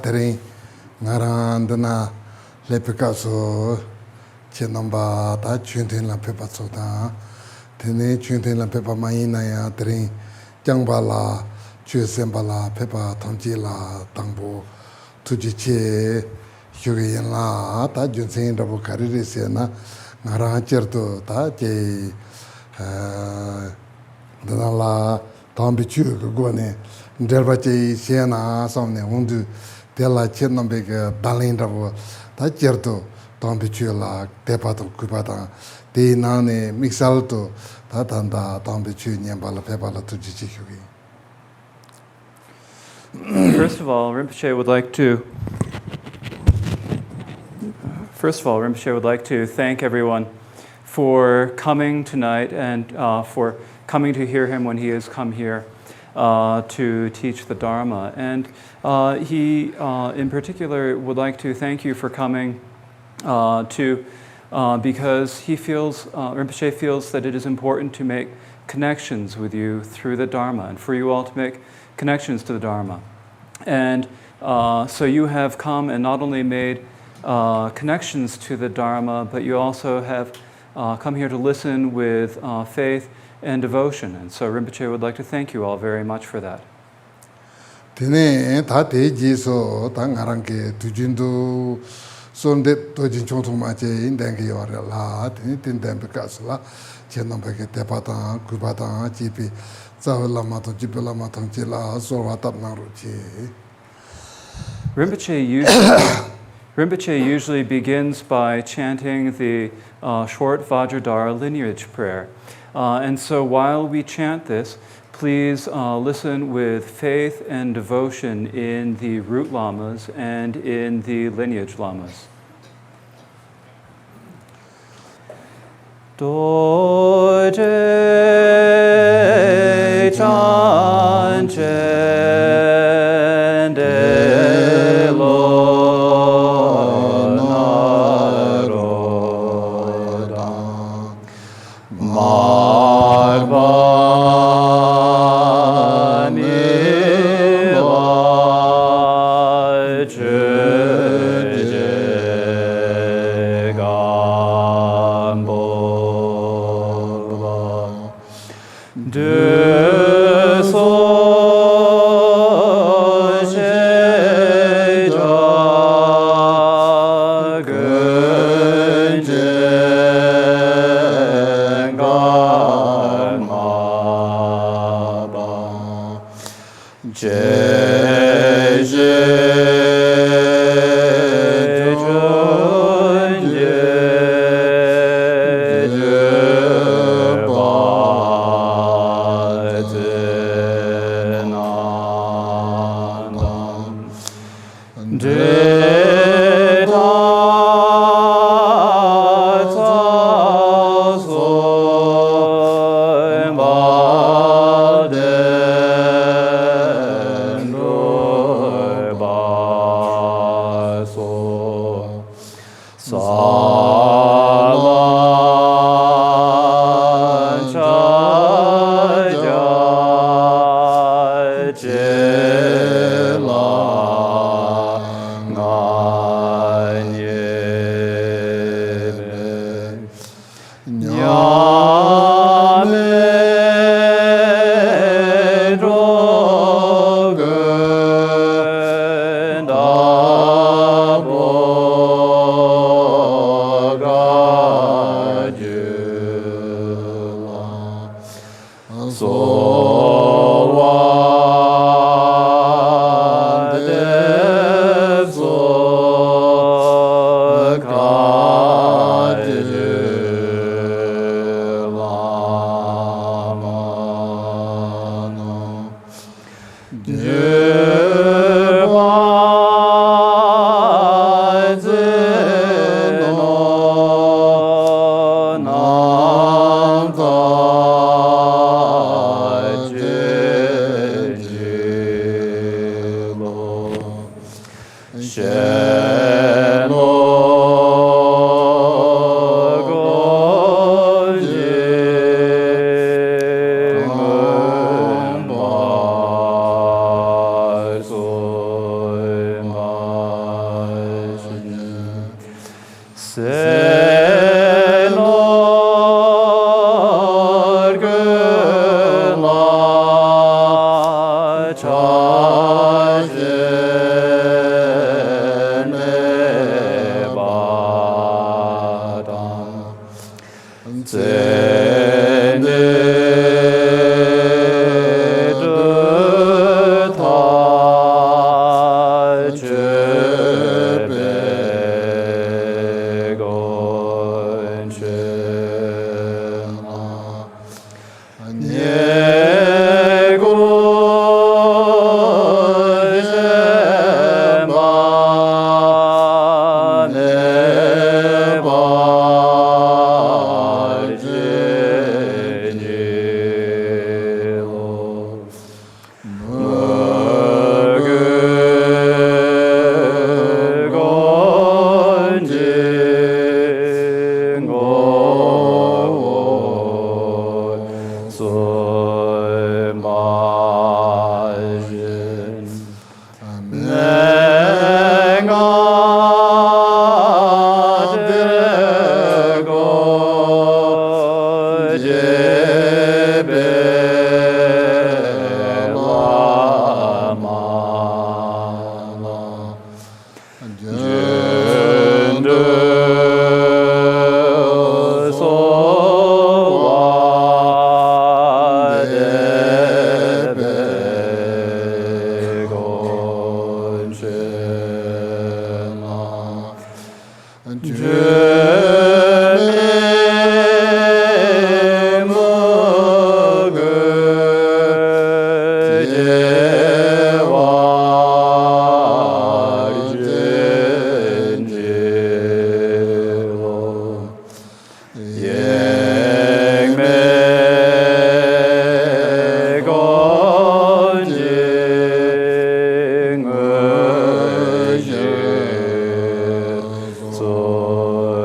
Tering Narandana Lepicaso Chenamba, that Chuntin La Pepa Soda, Tene Chuntin La Pepa Maina, Tering Jangbala, Chusembala, Pepa Tongila, Tangbo, Tujiche, Hugian La, that Junsin Rabu Caririsiana, Naran Cherto, Taje, Danala, Tombichu, Gone, Derbache, Siena, Somne, Undu. Della Chernambega, Dalindravo, Tajerto, Tombichula, Tepato, Cupata, De Nane, Mixalto, Tatanda, Tombichu, Nyambala, Pepala to Jichiki. First of all, Rinpoche would like to thank everyone for coming tonight and for coming to hear him when he has come here to teach the Dharma. And he, in particular, would like to thank you for coming because he feels, Rinpoche feels that it is important to make connections with you through the Dharma and for you all to make connections to the Dharma. And so you have come and not only made connections to the Dharma, but you also have come here to listen with faith and devotion. And so Rinpoche would like to thank you all very much for that. Tene tate jiso tangaranke tujindu sonde tojin chontumache indengi yorela tene tindembekasla chenambeke tepata kubata jipi zawlama to jipelama tangchila sorvatapna ruchi. Rinpoche usually begins by chanting the short Vajradhara lineage prayer. And so while we chant this, please listen with faith and devotion in the root lamas and in the lineage lamas. Doje chanchende lo naroda marva So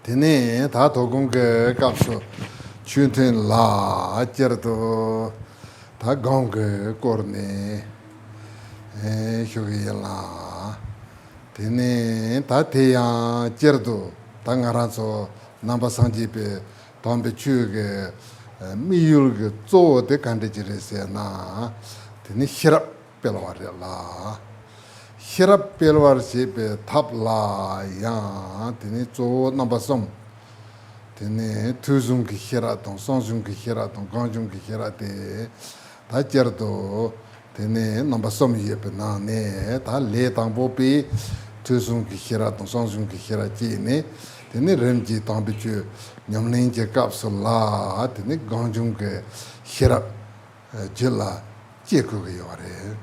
Tene ta tokung ke kapso chunten la cherto ta gong ke korne shogi la tene ta teya cherto ta ngaranso namba sanji pe tombe chu ke miyul ke zo de kande jire se na tene hirap pelwa la hirap pelwar sepe tap la ya tene zo namba som tene tuzum ki hira tong songzum ki hira tong gangjum ki hira te ta cherto tene namba som yepe na ne ta le tangpo pe tuzum ki hira tong songzum ki hira che ne tene remji tangpe chu nyamlen je kapso la tene gangjum ke hira je la che ku ge yore.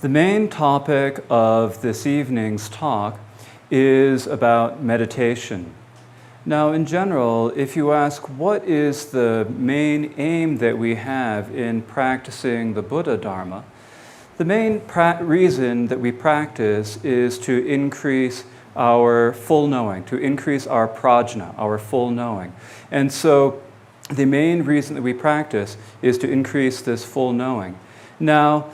The main topic of this evening's talk is about meditation. Now, in general, if you ask what is the main aim that we have in practicing the Buddha Dharma, the main reason that we practice is to increase our full knowing, to increase our prajna, our full knowing. And so the main reason that we practice is to increase this full knowing. Now,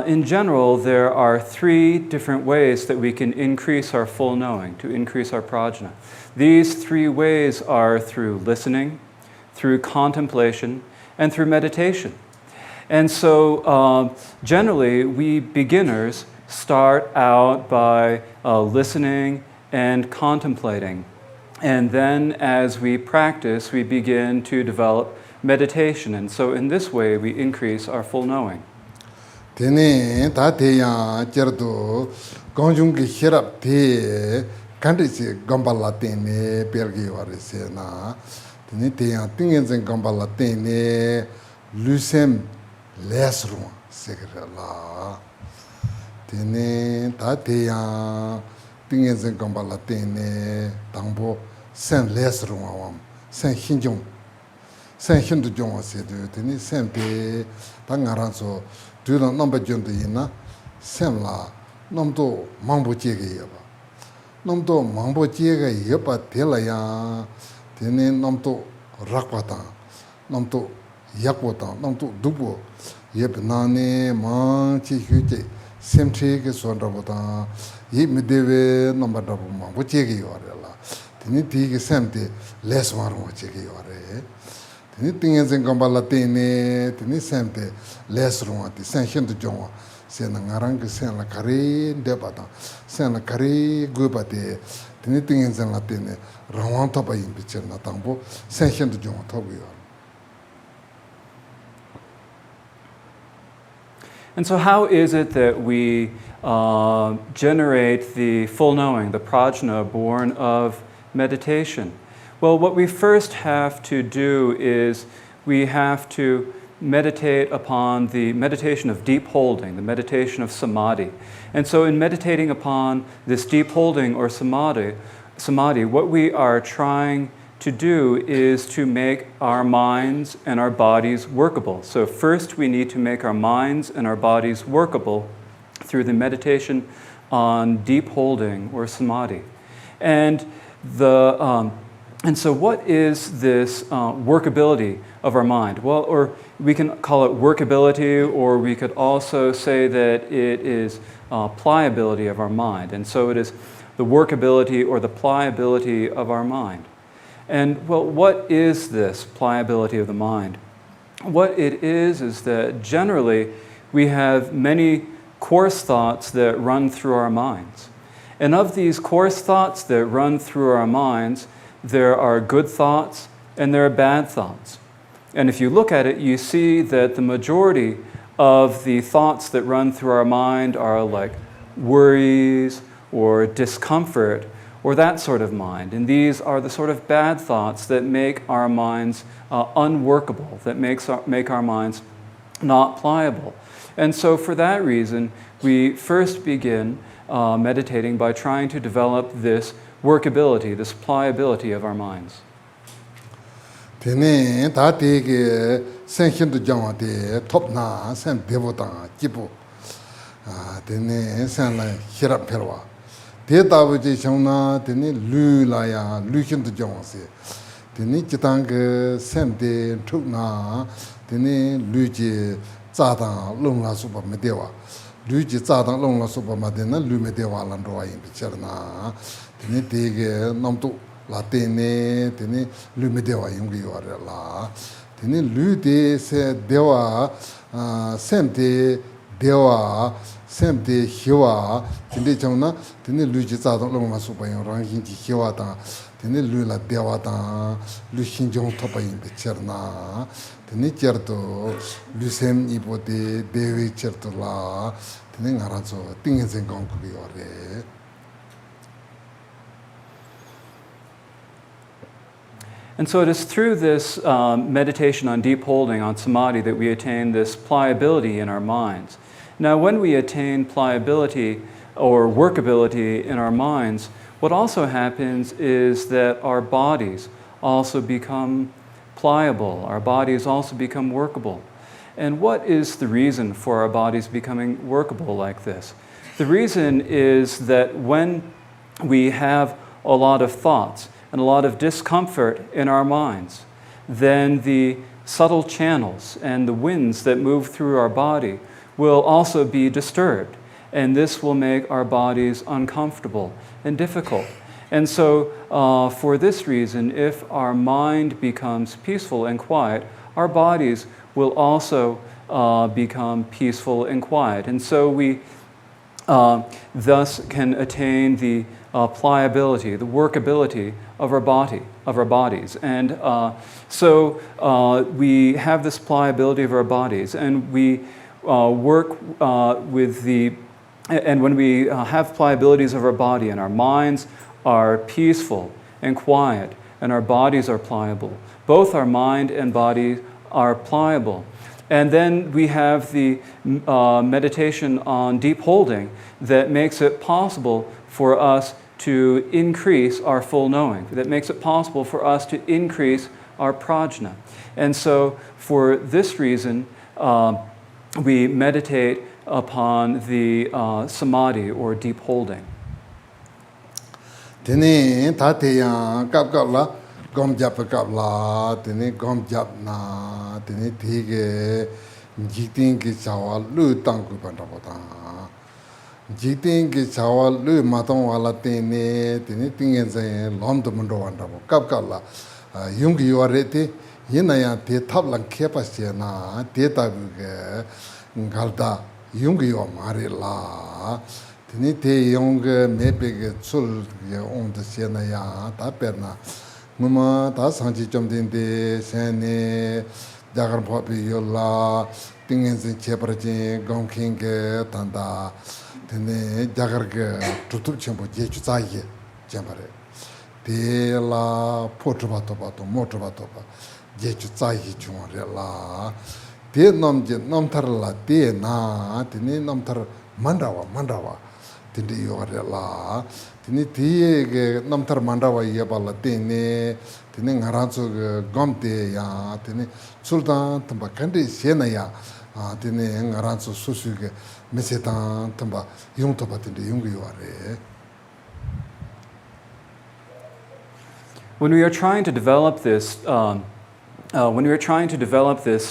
in general, there are three different ways that we can increase our full knowing, to increase our prajna. These three ways are through listening, through contemplation, and through meditation. And so, generally, we beginners start out by listening and contemplating. And then, as we practice, we begin to develop meditation. And so, in this way, we increase our full knowing. Tene ta teya cherto gangjum ki hirap te kandisi gambala tene pelgi ware se na tene teya tingen zen gambala tene lusem lesru segre la tene ta teya tingen zen gambala tene tangbo sen lesru wam sen hinjong sen hindu jong se de tene sen te tangaranso Dura number junta yina, semla, nomto mambo chega yaba. Nomto mambo chega yaba telaya, tene nomto rakpata, nomto yakpata, nomto dupo, yep nane, manchi huche, semche ke sonrabota, yip medewe number double mambo chega yorela. Tene tige semte less marmo chega yore. Tene tingen zen gambala tene, tene semte les runga ti sen hindu jongwa sen ngarang ke sen la kare debata sen la kare gubate tene tingen zen la tene rawang topa yin pichen na tangbo sen hindu jongwa tobu yo. And so how is it that we generate the full knowing, the prajna born of meditation? Well, what we first have to do is we have to meditate upon the meditation of deep holding, the meditation of samadhi. And so in meditating upon this deep holding or samadhi, what we are trying to do is to make our minds and our bodies workable. So first we need to make our minds and our bodies workable through the meditation on deep holding or samadhi. And so what is this workability of our mind? Well, or we can call it workability, or we could also say that it is pliability of our mind. And so it is the workability or the pliability of our mind. And well, what is this pliability of the mind? What it is that generally we have many coarse thoughts that run through our minds. And of these coarse thoughts that run through our minds, there are good thoughts and there are bad thoughts. And if you look at it, you see that the majority of the thoughts that run through our mind are like worries or discomfort or that sort of mind. And these are the sort of bad thoughts that make our minds unworkable, that make our minds not pliable. And so for that reason, we first begin meditating by trying to develop this workability, this pliability of our minds. Tene ta tege sen hindu jangwa de top na sen devo ta jibu. Tene sen la hirap perwa. Te tabu je shangna tene lu la ya lu hindu jangwa se. Tene jitang ge sen de tuk na tene lu je zadang long la supa me dewa. Lu je zadang long la supa ma de na lu me dewa lan roa yin bichar na. Tene tege namtu la tene tene lu me dewa yung yo re la tene lu de se dewa sem de dewa sem de hiwa tene changna tene lu ji za dong long ma su pa yung rang yin ji hiwa ta tene lu la dewa ta lu xin jong to pa yin de cher na tene cher to lu sem ipo de dewe cher to la tene ngara zo ting zen gong ku yo re. And so it is through this meditation on deep holding, on samadhi, that we attain this pliability in our minds. Now, when we attain pliability or workability in our minds, what also happens is that our bodies also become pliable, our bodies also become workable. And what is the reason for our bodies becoming workable like this? The reason is that when we have a lot of thoughts, and a lot of discomfort in our minds, then the subtle channels and the winds that move through our body will also be disturbed. And this will make our bodies uncomfortable and difficult. And so for this reason, if our mind becomes peaceful and quiet, our bodies will also become peaceful and quiet. And so we thus can attain the pliability, the workability of our bodies. And so we have this pliability of our bodies, and we work with the, and when we have pliabilities of our body and our minds are peaceful and quiet and our bodies are pliable, both our mind and body are pliable. And then we have the meditation on deep holding that makes it possible for us to increase our full knowing, that makes it possible for us to increase our prajna. And so for this reason, we meditate upon the samadhi or deep holding. Tene ta te yang kap la gom jap kap la tene gom jap na tene thige jiting ki chawa lu tang ku ban ra ta jiting ki chawa lu ma tong wala tene tingen zen lom de mon ro wan ra kap la yung ki yo re te yin na ya te thap lang khe pa se na te ta bu ge ngal da yung ki yo ma re la tene te yung ge me pe ge chul ge on de se na ya ta per na mama ta sang ji chom den de sen ne jagar pho pi yo la tingen zen che par je gong king ge tan da tene jagar ge tutup chenpo je chu za ye jambare de la po to ba mo to ba je chu za ye chu re la de nam je nam thar la de na tene nam thar mandawa tene yo re la tene de ge nam thar mandawa ye ba la tene ngara chu gom de ya tene sultan tamba kandi se na ya tene ngara chu su su ge mesetan tamba yung to ba tene yung yo re. When we are trying to develop this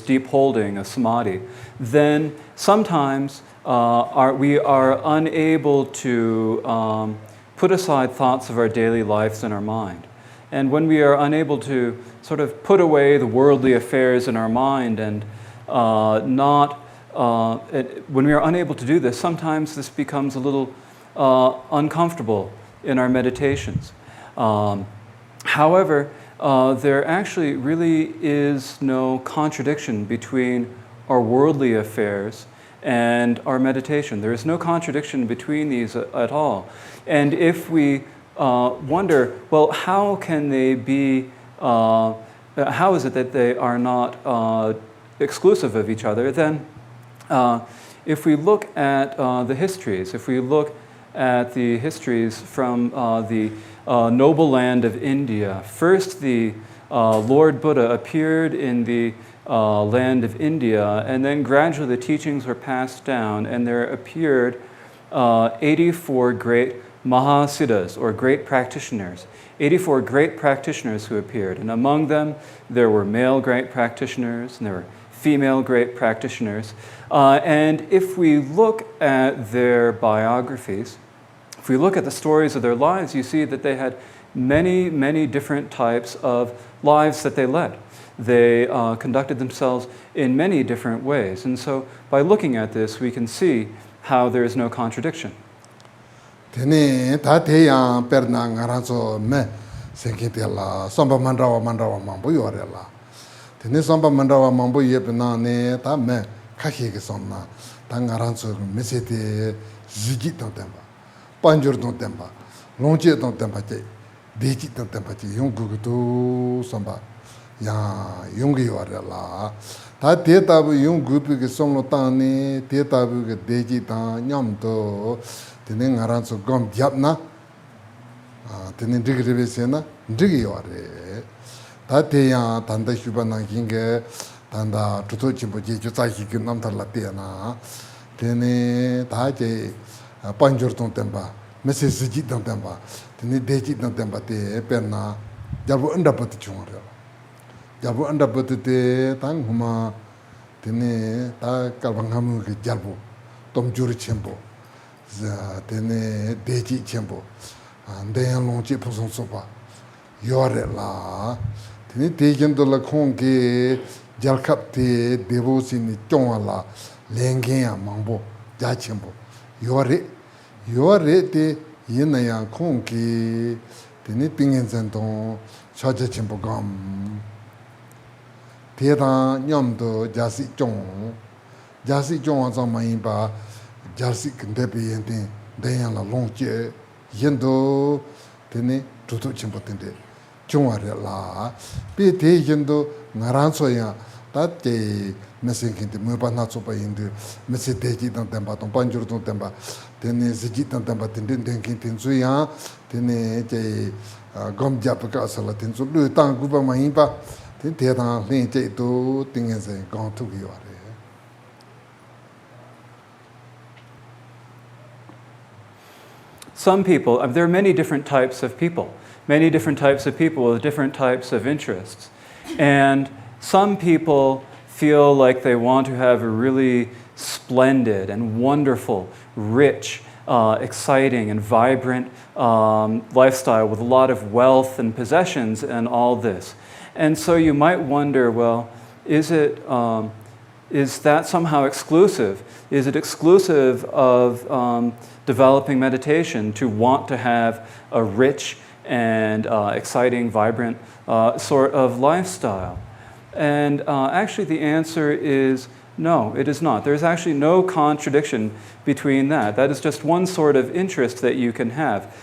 deep holding of samadhi, then sometimes we are unable to put aside thoughts of our daily lives in our mind. And when we are unable to sort of put away the worldly affairs in our mind and when we are unable to do this, sometimes this becomes a little uncomfortable in our meditations. However, there actually really is no contradiction between our worldly affairs and our meditation. There is no contradiction between these at all. And if we wonder, well, how can they be, how is it that they are not exclusive of each other, then if we look at the histories, if we look at the histories from the noble land of India, first the Lord Buddha appeared in the land of India, and then gradually the teachings were passed down, and there appeared 84 great Mahasiddhas, or great practitioners. 84 great practitioners who appeared, and among them there were male great practitioners, and there were female great practitioners. And if we look at their biographies, if we look at the stories of their lives, you see that they had many, many different types of lives that they led. They conducted themselves in many different ways. And so by looking at this, we can see how there is no contradiction. Tene ta te yang per na ngaranso me senkite la somba mandrawa mambo yore la. Tene somba mandrawa mambo yebe na ne ta me kakhe ke somna ta ngaranso me sete zigi ton temba panjur ton temba longje ton temba che deji ton temba che yung gu to somba ya yung yore la. Ta te ta bu yung gu pi ke somlo ta ne te ta bu ke deji ta nyam to tene ngaranso gom gyapna tene digribe sena digi yore ta te ya tanda shuba na kinge tanda tuto chimbo je jutsa hi kin nam tar la te na tene ta je panjur ton temba mese siji ton temba tene deji ton temba te perna jabu anda pat chungre jabu anda pat te tang huma tene ta kalbanghamu ke jabu tom juri chimbo tene deji chenpo ndeyan longche pusong sopa yore la tene dejen do la kongke jalkap te devo sini chongwa la lengen ya mangbo ja chenpo yore te yena ya kongke tene pingen zentong chaja chenpo gam te ta nyam do jasi chongwa zang mayin pa jarsi kintepe yente deyan la longche yendo tene tutu chimpo tende chungwa re la pe te yendo ngaranso ya ta te mesen kinte mupa na tsopa yende mese teji tang tempa tong panjur tong tempa tene ziji tang tempa tende tenkin tenzu ya tene te gom japa ka asala tenzu lu tang gupa ma yinpa tene te tang len che ito tingen se gong tuki yore. Some people, there are many different types of people with different types of interests. And some people feel like they want to have a really splendid and wonderful, rich, exciting and vibrant lifestyle with a lot of wealth and possessions and all this. And so you might wonder, well, is that somehow exclusive? Is it exclusive of developing meditation to want to have a rich and exciting, vibrant sort of lifestyle? And actually the answer is no, it is not. There's actually no contradiction between that. That is just one sort of interest that you can have.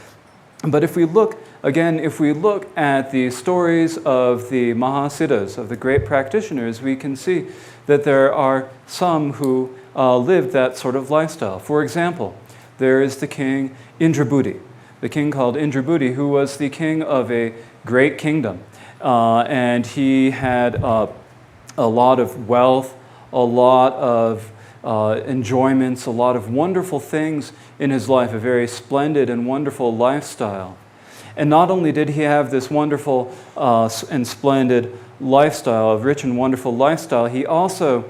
But if we look at the stories of the Mahasiddhas, of the great practitioners, we can see that there are some who lived that sort of lifestyle. For example, there is the king Indrabhuti, the king called Indrabhuti, who was the king of a great kingdom. And he had a lot of wealth, a lot of enjoyments, a lot of wonderful things in his life, a very splendid and wonderful lifestyle. And not only did he have this wonderful and splendid lifestyle, a rich and wonderful lifestyle, he also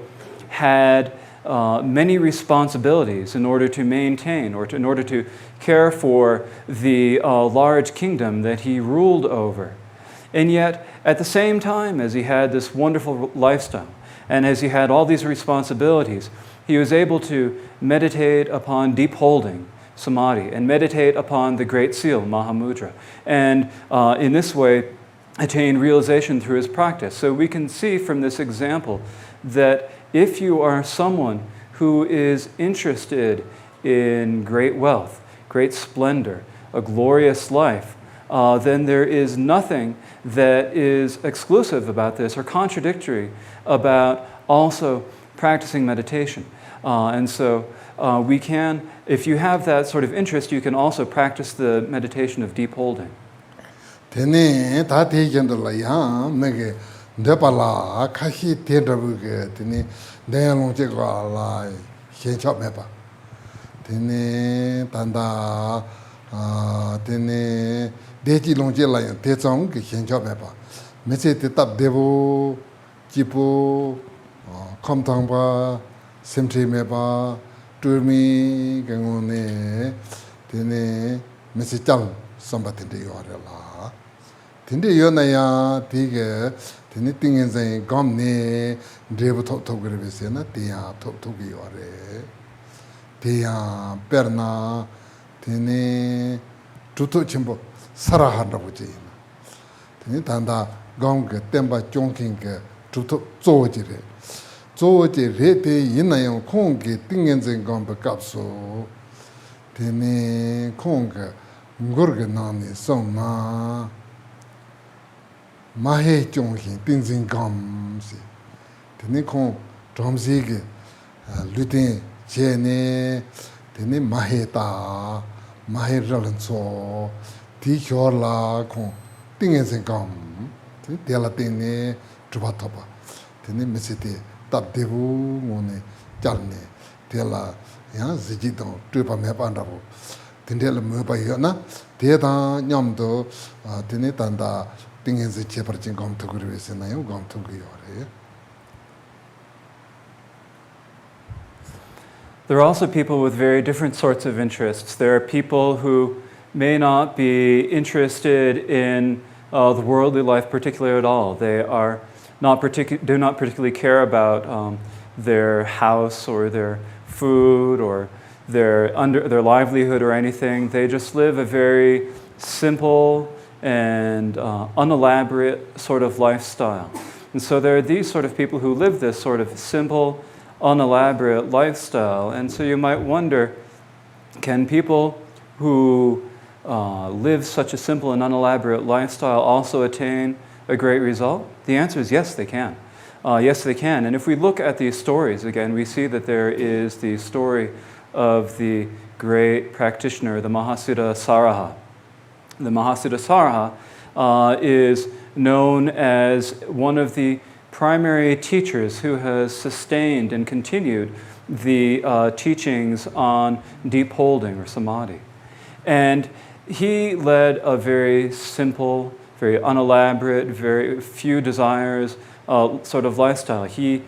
had many responsibilities in order to maintain or in order to care for the large kingdom that he ruled over. And yet, at the same time as he had this wonderful lifestyle, and as he had all these responsibilities, he was able to meditate upon deep holding, samadhi, and meditate upon the Great Seal, Mahamudra, and in this way attain realization through his practice. So we can see from this example that if you are someone who is interested in great wealth, great splendor, a glorious life, then there is nothing that is exclusive about this or contradictory about also practicing meditation. And so we can, if you have that sort of interest, you can also practice the meditation of deep holding. Tene ta te jendla ya mege depala kashi te drabuge tene deyalong je la shenchop meba. Tene tanda tene deji longje la ya te zong ke shenchop meba. Mese te tab devo jipo komtang ba semtre meba turmi gangone tene mese chang samba tende yore la. Tende yonaya tiga tene tingen zang gomne drebu top grebe na tiya top yore. Tiya perna tene tutu chimbo sarahan rabu jina. Tene tanda gomga temba chongking ke tutu zoji re. Zoji re te yinayang kongge tingen zang gomba kapso. Tene kongga ngurga nani song na mahe chonghi tinzing gam si tene kong dromsi ge lutin che ne tene mahe ta mahe ralan so ti hyor la kong tinzing gam tene tela tene drupa topa tene mesite tab devu ngone chalne tela ya ziji dong drupa mepa ndabu tindela meba yona 대다 냠도 드네 단다 띵엔스 제버진 검토그리 위해서나요 검토그요. There are also people with very different sorts of interests. There are people who may not be interested in the worldly life particularly at all. They are do not particularly care about their house or their food or their livelihood or anything. They just live a very simple and unelaborate sort of lifestyle. And so there are these sort of people who live this sort of simple, unelaborate lifestyle. And so you might wonder, can people who live such a simple and unelaborate lifestyle also attain a great result? The answer is yes, they can. Yes, they can. And if we look at these stories again, we see that there is the story of the great practitioner, the Mahasiddha Saraha. The Mahasiddha Saraha is known as one of the primary teachers who has sustained and continued the teachings on deep holding or samadhi. And he led a very simple, very unelaborate, very few desires sort of lifestyle. He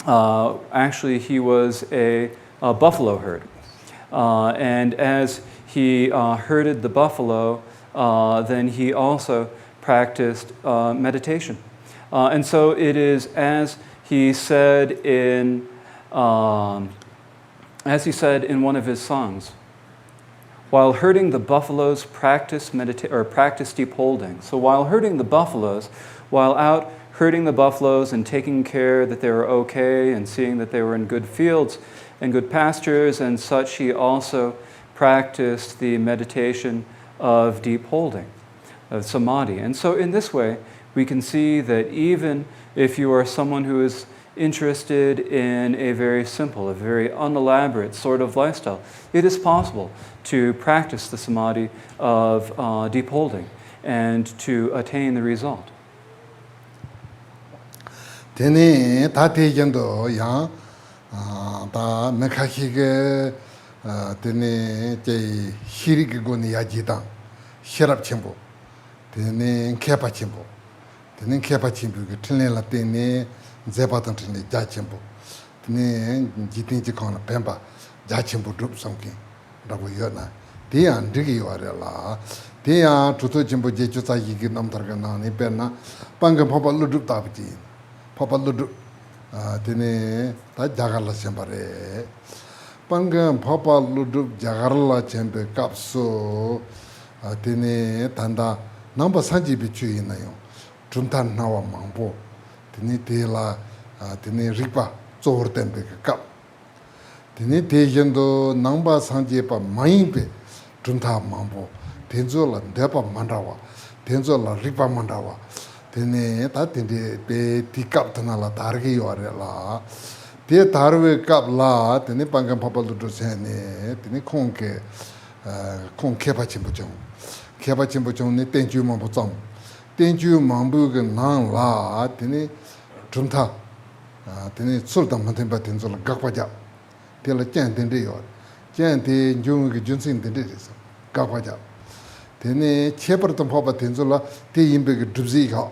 actually he was a buffalo herd. And as he herded the buffalo, then he also practiced meditation. And so it is as he said in one of his songs, while herding the buffaloes, practice deep holding. So while herding the buffaloes, while out herding the buffaloes and taking care that they were okay and seeing that they were in good fields and good pastures and such, he also practiced the meditation of deep holding, of samadhi. And so in this way, we can see that even if you are someone who is interested in a very simple, a very unelaborate sort of lifestyle, it is possible to practice the samadhi of deep holding and to attain the result. Tene tate jendo ya ta mekhakhige tene je hirige goni yajita sherap chimbo tene kepa chimbo tene kepa chimbo ke tene la tene zebatan tene ja chimbo tene jitin ji khona pemba ja chimbo drup somki rabo yona dia ndigi yore la dia tuto chimbo je chuta yigi namtar ga na ni perna pangam papa ludrup tabji papa ludrup tene ta jagarla sembare pangam papa ludrup jagarla chembe kapso tene tanda namba sanji bichu inayo chuntan nawa mangbo tene tela tene ripa zor tembe kap Tene Tejendo Namba Sanjepa Maimpe, Junta Mambo, Tenzola Depa Mandawa, Tenzola Ripa Mandawa, Tene Tatinde Pe Tikap Tanala Targi Orela, Te Tarwe Kap La, Tene Pangam Papa Ludosene, Tene Konke, Konkepa Chimbuchong, Kepa Chimbuchong, Tenju Mambuchong, Tenju Mambu Nan La, Tene Junta, Tene Sultan Matempa Tenzola Gakwaja. Tela chanted yor, chanted Jung Junsin the Didis, Gawaja. Tene Cheperton Papa Tenzula, Te Imbig Dubziha.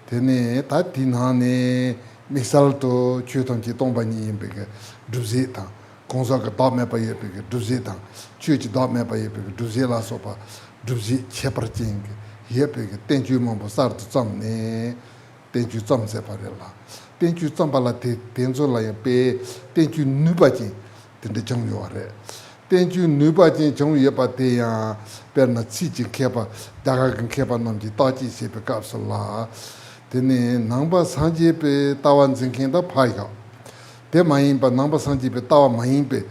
Tene Tatinane, Misalto, Chuton Chitombani Imbig, Dubzita, Gonzaga Dogmapa Epic, Dubzita, Church Dogmapa Epic, Dubzilla Sopa, Dubzi Cheperting, Yepic, Tenju Mambo Sart Zamne, Tenju Zam Separella. Tenju Zambala Tenzola Pe, Tenju Nubaji, Tende Jong Yore. Tenju Nubaji Jong Yapatea, Berna Siji Kepa, Dagagan Kepa Namji, Taji Sepe Capsula, Tene Namba Sanji Pe Tawan Zinkinda Paiga. Te Maimba Namba Sanji Pe Tawa Maimbe,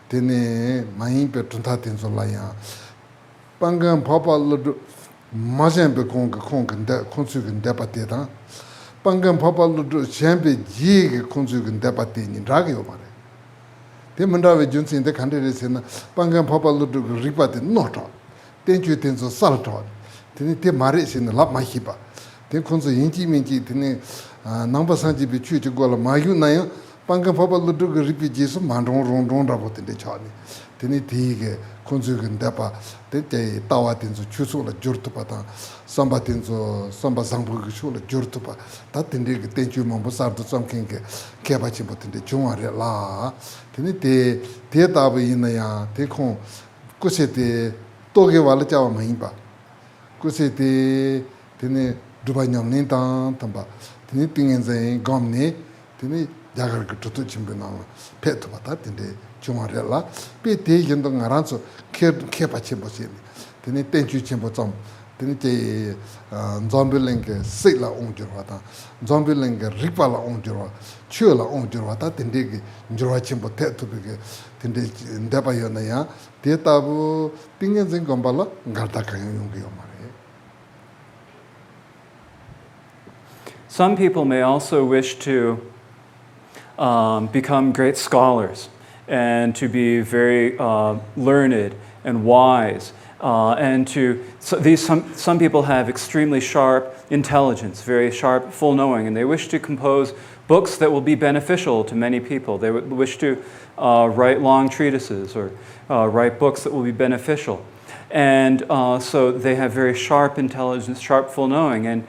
Tene Maimbe Tunta Tenzolaya. Bangan Papa Ludu Majambe Konga Konsugan Depateta. Pangam Papa Ludu Chambe Jig Konsugan Depati in Dragio Mare. The Mandava Junsi in the country is in Pangam Papa Ludu Ripati Nota. Then you tenso Salton. Then it maris in the Lap Mahipa. Then Konso Inchi Minchi, Tene Namba Sanji Bichu to go Mayu Naya, Pangam Papa Ludu Ripijis, Mandon Rondon Rabot in the Charlie. Then it Tige, Konsugan Depa, then they Tawa Tenso Chusula Jurtupata. Samba Tenzo, Samba Sambu Shula Jurtupa, that in the Tenju Mambusar to some king, Kebachimot in the Chumare La, Tenite, Tetabi in the Ya, take home, Kusete, Toge Valaja Mahimba, Kusete, Tene Dubayam Nintan, Tamba, Teniting and the Gomne, Tene Jagar to Chimbina, Petubata in the Chumarella, Pete Yendong Aranzo, Kepachimbosini, Tene Tenju Chimbotom. Tenite Zombiling, Sila Onjurata, Zombiling, Ripala Onjura, Chula Onjurata, Tindigi, Jurachimbo Tetu, Tindebayonaya, Tetabu, Tingens in Gombala, Gartaka Yungiomare. Some people may also wish to become great scholars and to be very learned and wise. Some people have extremely sharp intelligence, very sharp, full knowing, and they wish to compose books that will be beneficial to many people. They would wish to write long treatises or write books that will be beneficial. And so they have very sharp intelligence, sharp, full knowing. And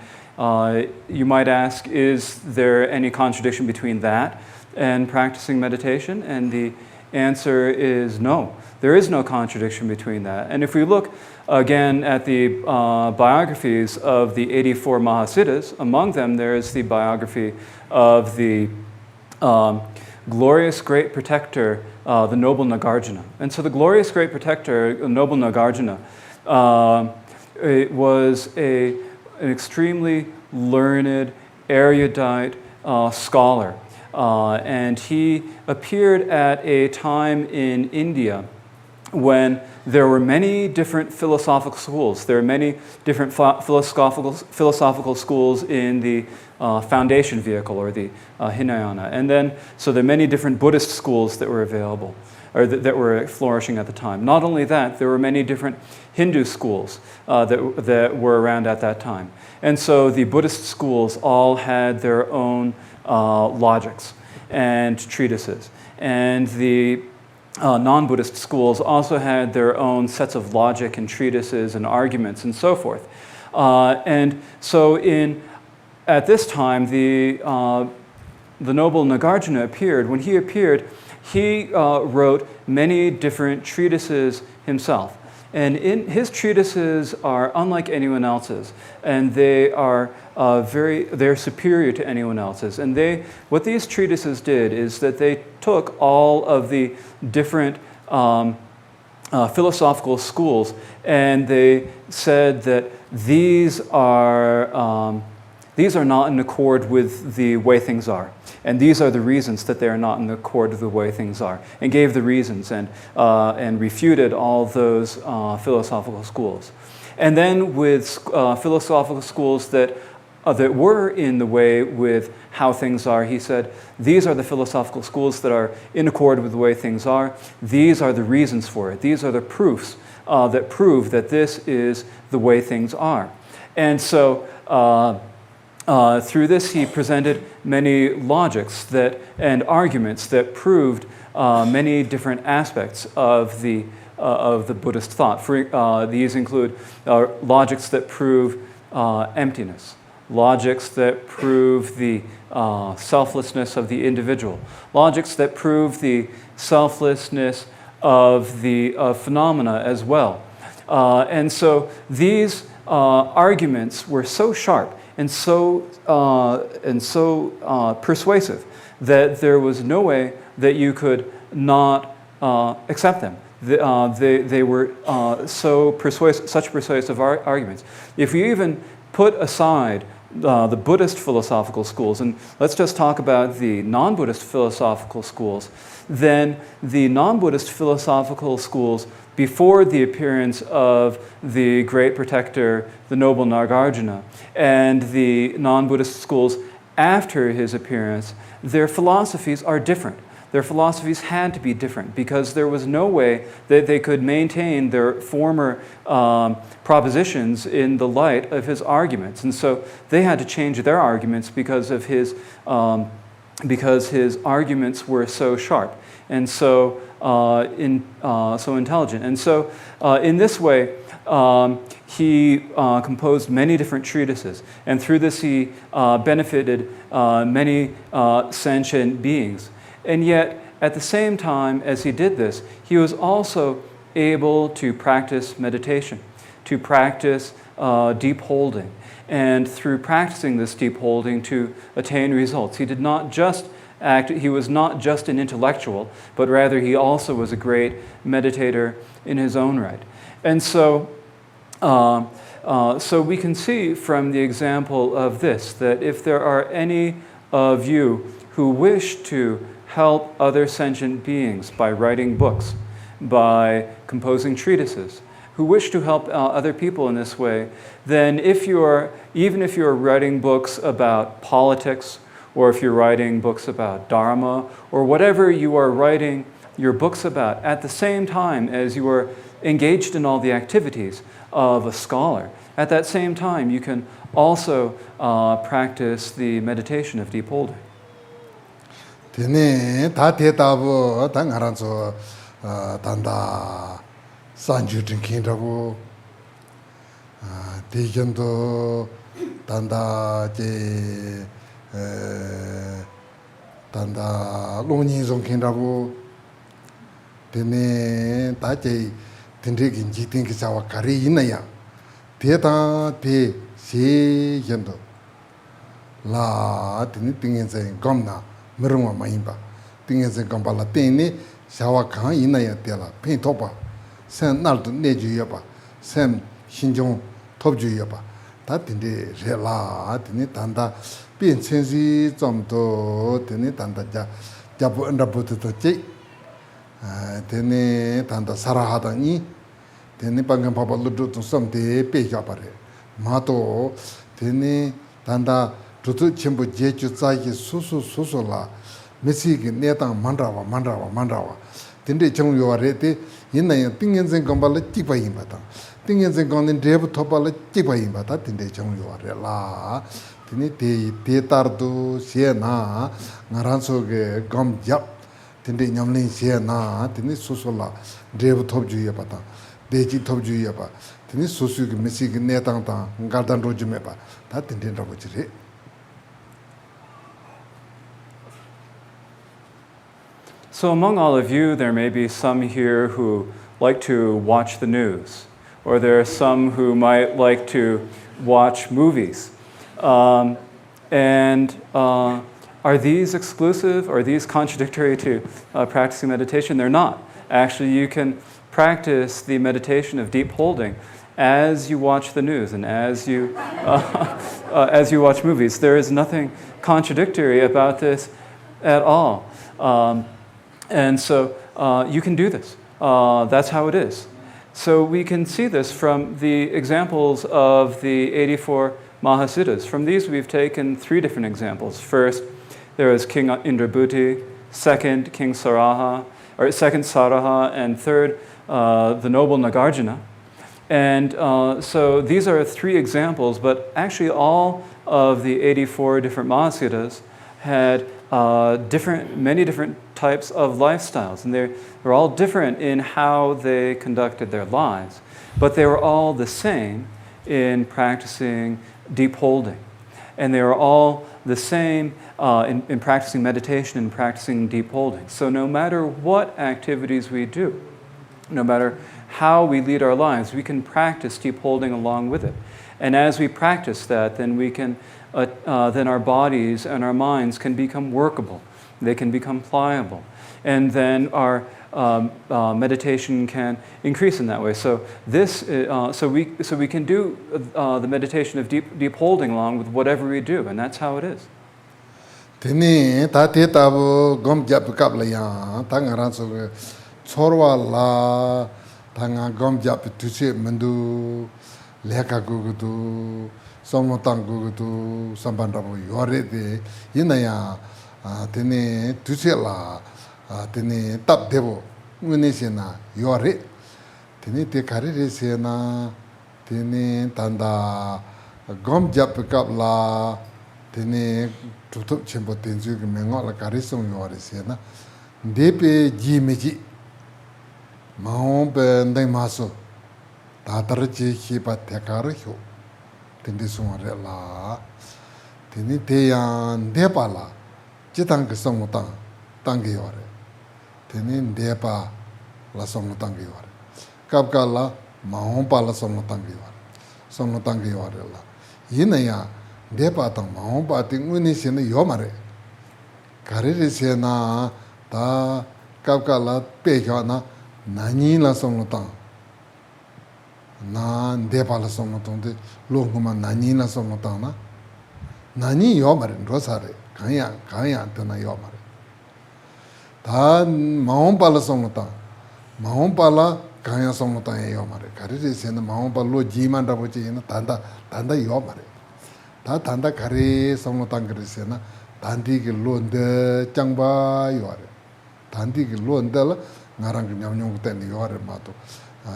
you might ask, is there any contradiction between that and practicing meditation? And the answer is no. There is no contradiction between that. And if we look again at the biographies of the 84 Mahasiddhas, among them there is the biography of the glorious great protector, the noble Nagarjuna. And so the glorious great protector, the noble Nagarjuna, was an extremely learned, erudite scholar. And he appeared at a time in India when there were many different philosophical schools. There are many different philosophical schools in the foundation vehicle, or the Hinayana. And then, so there are many different Buddhist schools that were available, or that were flourishing at the time. Not only that, there were many different Hindu schools that were around at that time. And so the Buddhist schools all had their own logics and treatises. And the non-Buddhist schools also had their own sets of logic and treatises and arguments and so forth. And so at this time, the noble Nagarjuna appeared. When he appeared, he wrote many different treatises himself. And his treatises are unlike anyone else's, and they are they're superior to anyone else's. And what these treatises did is that they took all of the different philosophical schools, and they said that these are these are not in accord with the way things are. And these are the reasons that they are not in accord with the way things are. And gave the reasons and refuted all those philosophical schools. And then with philosophical schools that were in the way with how things are, he said, these are the philosophical schools that are in accord with the way things are. These are the reasons for it. These are the proofs that prove that this is the way things are. And so through this, he presented many logics and arguments that proved many different aspects of the Buddhist thought. These include logics that prove emptiness, logics that prove the selflessness of the individual, logics that prove the selflessness of the phenomena as well. And so these arguments were so sharp and so persuasive that there was no way that you could not accept them. They were such persuasive arguments. If you even put aside the Buddhist philosophical schools, and let's just talk about the non-Buddhist philosophical schools, then the non-Buddhist philosophical schools before the appearance of the great protector, the noble Nagarjuna, and the non-Buddhist schools after his appearance, their philosophies are different. Their philosophies had to be different because there was no way that they could maintain their former propositions in the light of his arguments. And so they had to change their arguments because his arguments were so sharp and so intelligent. And so in this way, he composed many different treatises. And through this, he benefited many sentient beings. And yet, at the same time as he did this, he was also able to practice meditation, to practice deep holding, and through practicing this deep holding to attain results. He was not just an intellectual, but rather he also was a great meditator in his own right. And so we can see from the example of this that if there are any of you who wish to help other sentient beings by writing books, by composing treatises, who wish to help other people in this way, then even if you're writing books about politics, or if you're writing books about Dharma, or whatever you are writing your books about, at the same time as you are engaged in all the activities of a scholar, at that same time you can also practice the meditation of deep holding. Tene ta te tabu ta ngaranzo tanda sanju drinking rabu tejendo tanda je tanda longni zongkin rabu tene ta je tendre ginji tingi sawa kari inaya te ta te se yendo la tene tingin se gomna merungwa mayimba tingin se gombala tene shawa kan inaya tela pen topa sen naldo neju yaba sen shinjong topju yaba ta tende re la tene tanda bien chensi zomdo tene tanda jabu endabuto to che tene tanda sarahada ni tene pangan papa ludu to somde pe yabare mato tene tanda tutu chimbo jeju tsaki susu la mesi ki netang mandrawa tende chong yo re te yinna ya tingen zen gamba la tikpa yinba ta tingen zen gamba drebu topa la tikpa yinba ta tende chong yo re la tene te tardu xie na ngaranso ge gam jap tende nyamlin xie na tene susu la drebu top ju yaba ta deji top ju yaba tene susu ki mesi ki netang ta ngardan roju me ba ta tende rabu chire. So among all of you, there may be some here who like to watch the news, or there are some who might like to watch movies. Are these exclusive? Are these contradictory to practicing meditation? They're not. Actually, you can practice the meditation of deep holding as you watch the news and as you watch movies. There is nothing contradictory about this at all. And so you can do this. That's how it is. So we can see this from the examples of the 84 Mahasiddhas. From these we've taken 3 different examples. First, there is King Indrabhuti. Second, King Saraha. Or second, Saraha. And third, the noble Nagarjuna. And so these are 3 examples, but actually all of the 84 different Mahasiddhas had many different types of lifestyles, and they're all different in how they conducted their lives, but they were all the same in practicing deep holding, and they were all the same in practicing meditation and practicing deep holding. So no matter what activities we do, no matter how we lead our lives, we can practice deep holding along with it. And as we practice that, then we can, then our bodies and our minds can become workable. They can become pliable, and then our meditation can increase in that way. So so we can do the meditation of deep holding along with whatever we do, and that's how it is. Tene ta te tabu gom jap kap la ya ta ngaran so chorwa la ta nga gom jap tu che mandu leka gu tu somotang gu tu sambanda bo yore de yinaya tene tu che la tene tap debo ngune se na yore tene te kare re se na tene tanda gom jap kap la tene tutup chenpo tenzu ki mengo la karisong yore se na depe ji meji maon pe ndai maso tatar chi chi pa tekar hyo tende sunga re la tene te yan depa la chitang ki song tang ki yore tene depa la song tang ki yore kapka la maon pa la song tang ki yore la yina ya depa tang maon pa ting uni se na yomare kariri se na ta kapka la pe hyo na nani la song tang na depa la song tang de lo nguma nani la song tang na nani yomare rosare kanya tena yomare ta maon pa la song tang maon pa la kanya song tang yomare kariri se na maon pa lo jiman da bo chi na tanda yomare 다 단다 가리 성노당 그랬으나 단디기 론데 장바 요아래 단디기 론데라 나랑 그냥 냠뇽 요아래 마도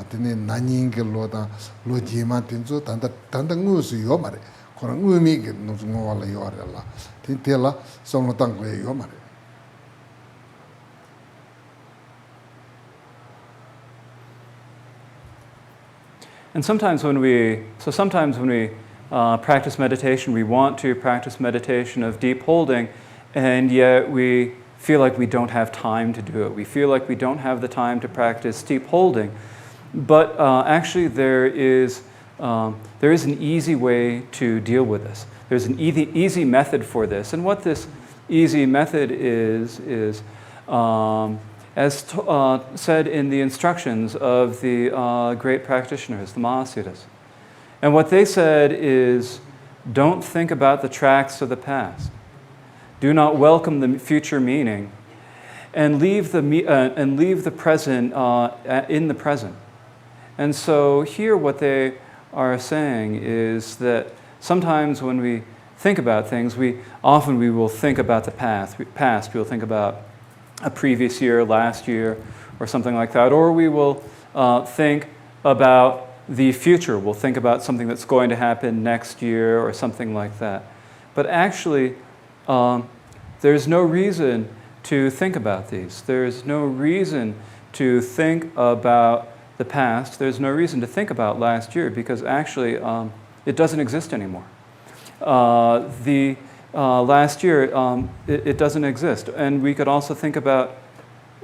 드네 나닝게 로다 로지마 tinzo 단다 ngusu 요마래 그런 의미게 노좀 와라 요아래라 tin텔라 성노당 거 요마래. And sometimes when we practice meditation, we want to practice meditation of deep holding, and yet we feel like we don't have time to do it. We feel like we don't have the time to practice deep holding. But actually there is an easy way to deal with this. There's an easy method for this. And what this easy method is as said in the instructions of the great practitioners, the Mahasiddhas. And what they said is, don't think about the tracks of the past. Do not welcome the future meaning, and leave the present in the present. And so here what they are saying is that sometimes when we think about things, we will think about the past. We'll think about a previous year, last year, or something like that. Or we will think about the future. We'll think about something that's going to happen next year or something like that. But actually, there's no reason to think about these. There's no reason to think about the past. There's no reason to think about last year because actually it doesn't exist anymore. The last year, it doesn't exist. And we could also think about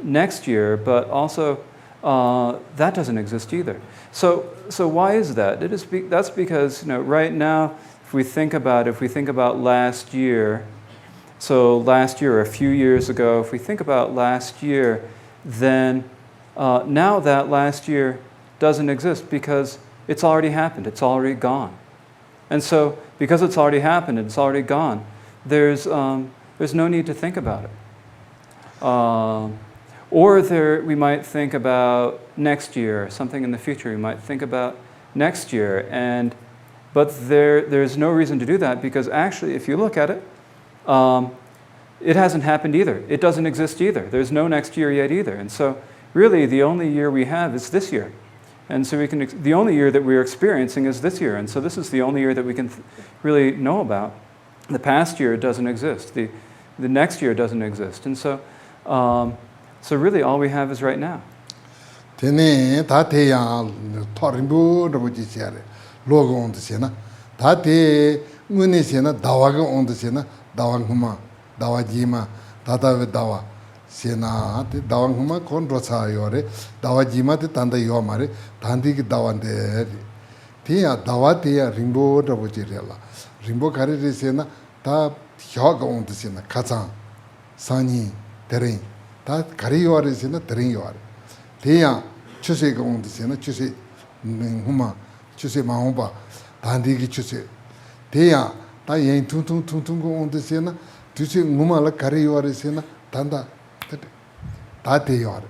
next year, but also that doesn't exist either. So why is that? That's because right now, if we think about last year, so last year, a few years ago, if we think about last year, then now that last year doesn't exist because it's already happened, it's already gone. And so, because it's already happened and it's already gone, there's no need to think about it. Or we might think about next year, something in the future. We might think about next year, but there's no reason to do that because actually, if you look at it, it hasn't happened either. It doesn't exist either. There's no next year yet either. And so, really, the only year we have is this year. And so the only year that we're experiencing is this year. And so this is the only year that we can really know about. The past year doesn't exist. The next year doesn't exist. And so really all we have is right now. Tene tateya thorimbu rabuji siare logo on the sena tate muni sena dawaga on the sena dawanguma dawajima tata dawa sena te dawanguma konrosa yore dawajima te tanda yomare tandi ki dawande tia dawa tia rimbo rabuji rela rimbo kare sena ta hyoga on the sena kaza sani terrain ta kare yore sena terrain yore tia chuse ga on the sena chuse huma chuse mahomba tandi ki chuse tia ta yen tung go on the sena chuse huma la kare yore sena tanda ta te yore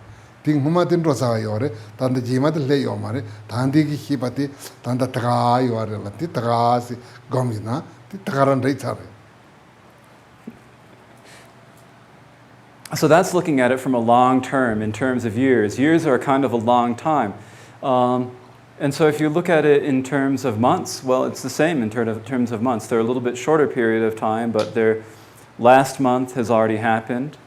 ting huma tin rosa yore tanda jima le yomare tandi ki hipati tanda taga yore la ti taga si gomina ti tagaran rei chare. So that's looking at it from a long term, in terms of years. Years are kind of a long time. And so if you look at it in terms of months, well, it's the same in terms of months. They're a little bit shorter period of time, but their last month has already happened.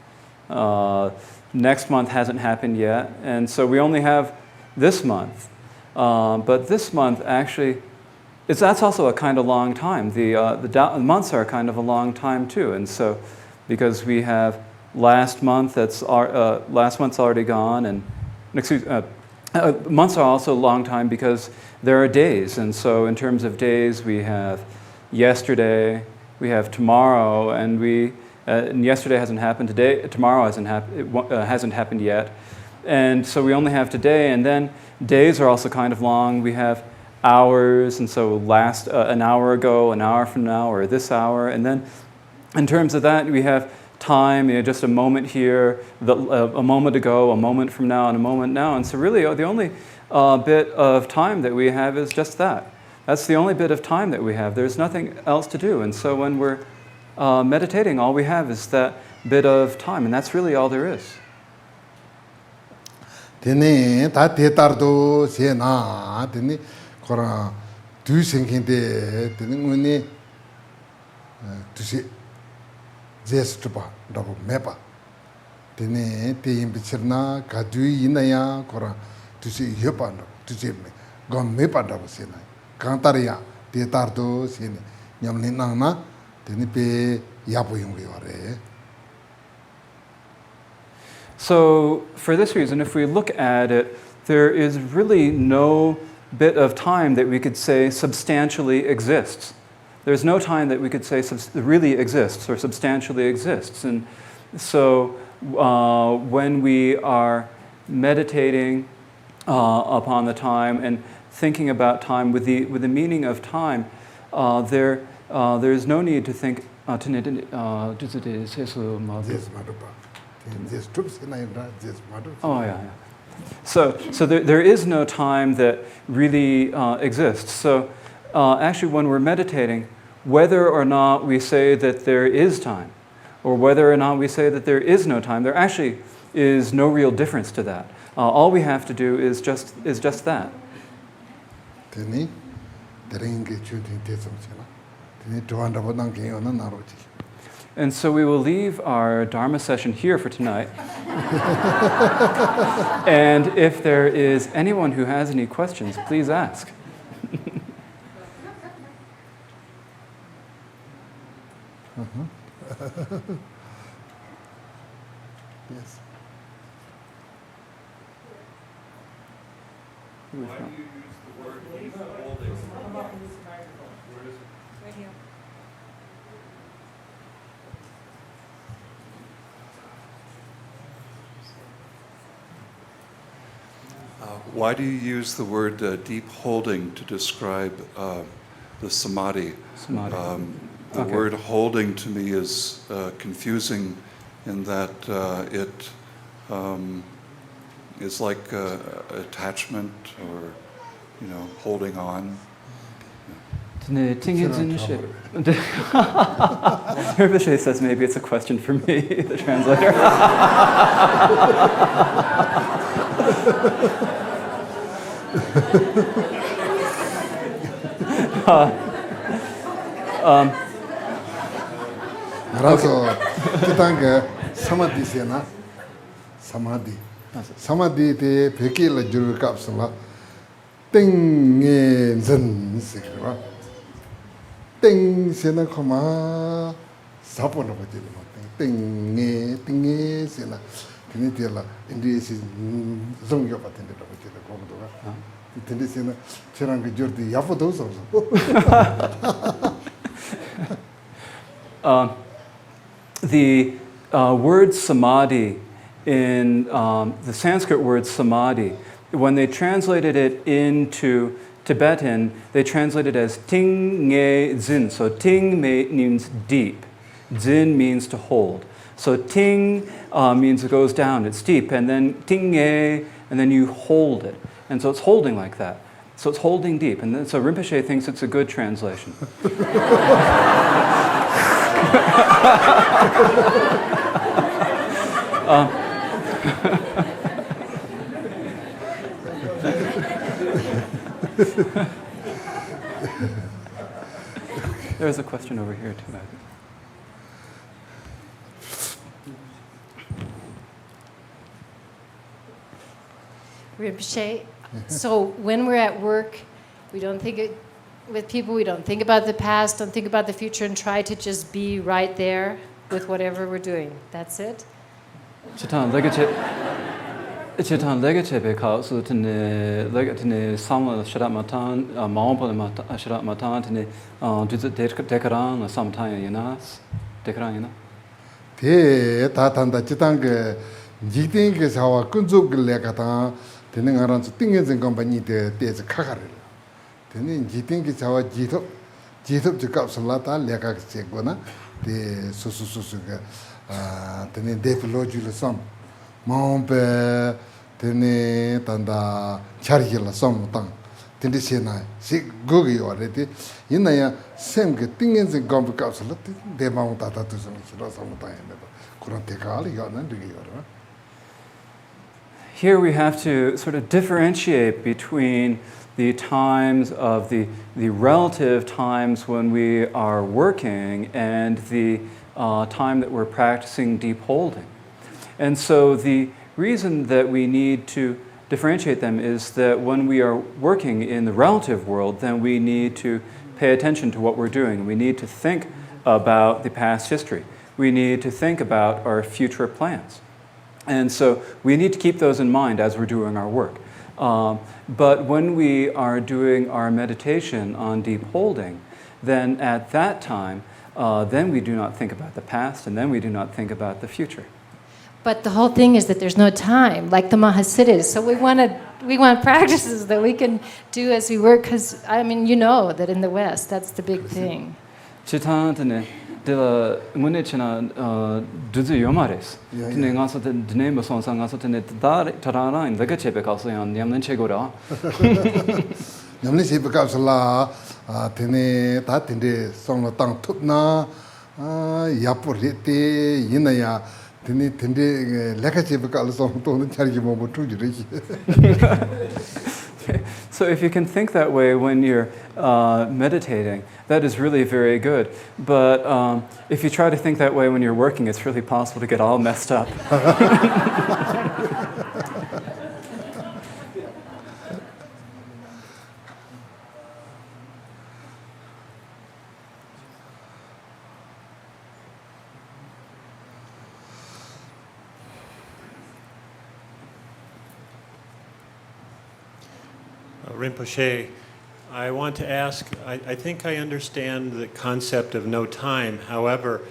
Next month hasn't happened yet. And so we only have this month. But this month, actually, that's also a kind of long time. The months are kind of a long time, too. And so because we have last month's already gone, and months are also a long time because there are days, and so in terms of days we have yesterday, we have tomorrow, and yesterday hasn't happened, tomorrow hasn't happened yet, and so we only have today, and then days are also kind of long. We have hours, and so an hour ago, an hour from now, or this hour, and then in terms of that we have time, just a moment here, a moment ago, a moment from now, and a moment now. And so really the only bit of time that we have is just that. That's the only bit of time that we have. There's nothing else to do. And so when we're meditating, all we have is that bit of time, and that's really all there is. Tene ta tetardo sena tene kora du singinde tene ngune tusi 제스트바 라고 메바 데네 데임비치나 가두이 이나야 코라 두시 여반도 두제메 건 메바다고 세나 간타리아 데타르도 세네 냠린나나 데네 베 야보용리 와레. So for this reason, if we look at it, there is really no bit of time that we could say substantially exists. There's no time that we could say really exists or substantially exists. And so when we are meditating upon the time and thinking about time with the meaning of time, there's no need to think. Oh yeah. So there is no time that really exists. So actually, when we're meditating, whether or not we say that there is time, or whether or not we say that there is no time, there actually is no real difference to that. All we have to do is just that. And so we will leave our Dharma session here for tonight. And if there is anyone who has any questions, please ask. Yes. Why do you use the word holding? Right here. Why do you use the word deep holding to describe the samadhi? Samadhi. The Okay. word holding to me is confusing in that it is like attachment or, holding on. Rinpoche says maybe it's a question for me, the translator. 알아서 기타가 사마디세나 사마디 사마디에 베끼를 줄 값을라 땡에 전세가 땡세나 코마 사포나 버티는 땡에 세나 그니들라 인디시 종교 같은 데로 버티는 거도가 인디시나 저랑 그 저도 야포도 없어 The word samadhi in the Sanskrit word samadhi, when they translated it into Tibetan, they translated it as ting nge zin. So ting means deep, zin means to hold. So ting means it goes down, it's deep, and then ting nge, and then you hold it. And so it's holding like that. So it's holding deep. And then, so Rinpoche thinks it's a good translation. There's a question over here too. Rinpoche, so when we're at work, we don't think it, with people, we don't think about the past, don't think about the future, and try to just be right there with whatever we're doing. That's it? Chitan legache because tene legatene samla sharat matan maompa sharat matan tene dekaran sometime yanas dekaran yana. 대 다탄다 지탄게 지팅게 사와 kunzugle kata 되는 거란서 띵해진 컴퍼니 대에서 카가를 되는 지팅게 사와 지톱 저 값을라다 레가 제거나 대 수수수수가 되는 데플로지를 섬 마음배 되는 단다 차리길 섬당 되는 세나 시 거기 와래디 이나야 샘게 띵해진 컴퍼니 값을라 대마음 다다도 좀 싫어 섬다에 그런 대가리 요는 되게 요라 Here we have to sort of differentiate between the times of the relative times when we are working and the time that we're practicing deep holding. And so the reason that we need to differentiate them is that when we are working in the relative world, then we need to pay attention to what we're doing. We need to think about the past history. We need to think about our future plans. And so we need to keep those in mind as we're doing our work. But when we are doing our meditation on deep holding, then at that time, then we do not think about the past, and then we do not think about the future. But the whole thing is that there's no time, like the Mahasiddhas. So we want practices that we can do as we work, because, I mean, you know that in the West, that's the big thing. Chitantane de munechina duzu yomares. Tene ngaso de name song sang ngaso tene tarana in the gachepe kaso yan yamnen chegora. 냠네 세브 값을라 되네 다 된데 송로 땅 톱나 야포리테 이나야 되네 된데 레카 세브 값을 또는 차리기 뭐 투지르지 So if you can think that way when you're meditating, that is really very good. But if you try to think that way when you're working, it's really possible to get all messed up. Rinpoche, I want to ask, I think I understand the concept of no time. However,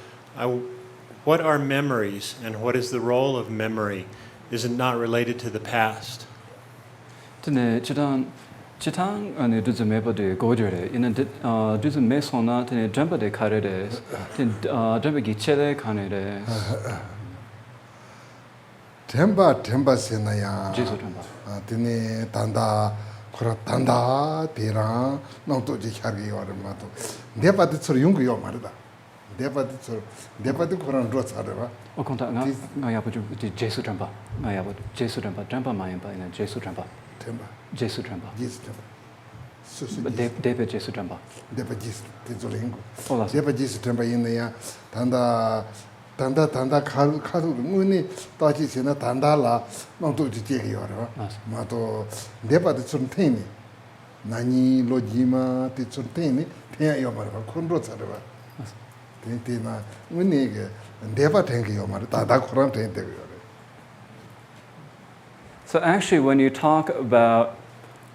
what are memories and what is the role of memory? Is it not related to the past? tene chitang ane duzu meba de gojere ina duzu mesona tene jamba de karere tene jamba gi chele kanere temba senaya jesu jamba tene tanda kora tanda tera nangto je khargi ware mato depati tsur yung yo marida depati kora ro tsareba okonta nga yabu jesu jamba nga yabu jesu jamba mayamba ina jesu jamba temba jesu jamba jis temba susu debe jesu jamba depa jis tezolengo ola depa jis temba inaya tanda 카루 문이 따지 지나 단달라 너도 지게요 마도 내바도 좀 테니 나니 로지마 티좀 테니 태야요 말아 콘로 차려봐 테테나 문이게 내바 탱게요 말아 다다 코란 탱데요. So actually when you talk about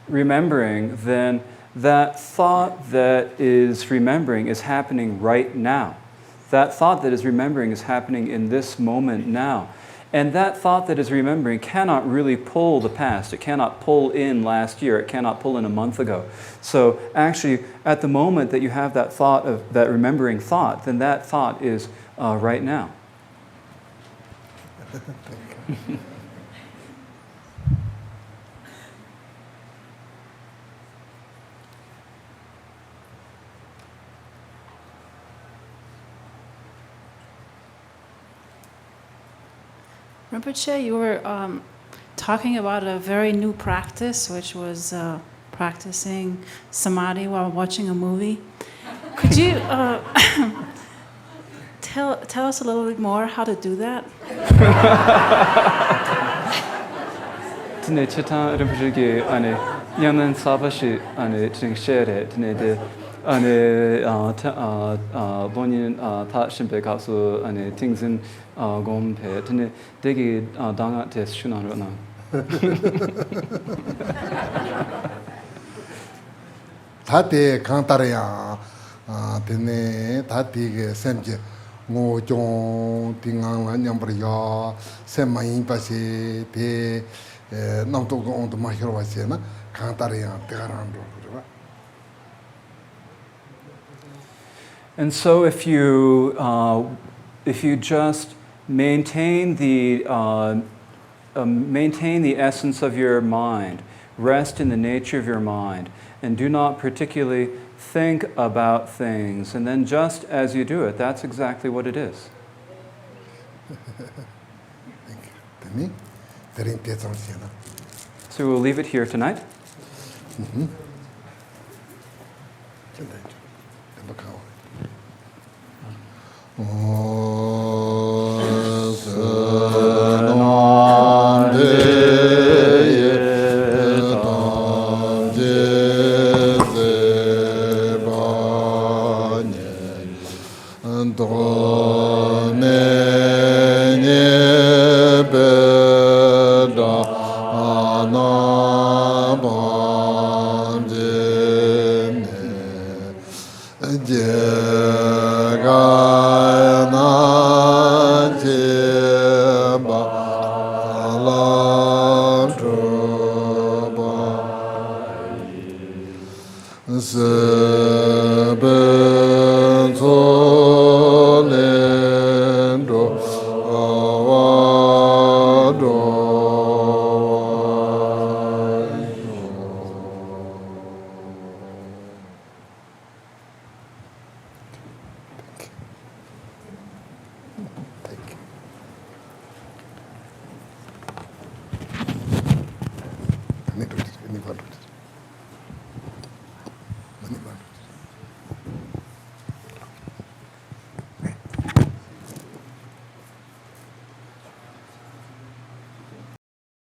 remembering, then that thought that is remembering is happening right now. That thought that is remembering is happening in this moment now. And that thought that is remembering cannot really pull the past. It cannot pull in last year. It cannot pull in a month ago. So actually, at the moment that you have that thought of that remembering thought, then that thought is right now. Rinpoche, you were talking about a very new practice, which was practicing samadhi while watching a movie. Could you tell us a little bit more how to do that? Tene cheta rinpoche ane yanan sabashi ane ching shere tene de ane bonin ta shimpe kasu ane tingzin gompe tene degi danga tes shunaro na. 다때 강따라야 tene 다티게 샘제 ngochong tingang la nyambrya semayin pase te namto go on to mahiro wasena kantarya tegarando. And so if you just maintain the essence of your mind, rest in the nature of your mind, and do not particularly think about things, and then just as you do it, that's exactly what it is. So we'll leave it here tonight. Anybody?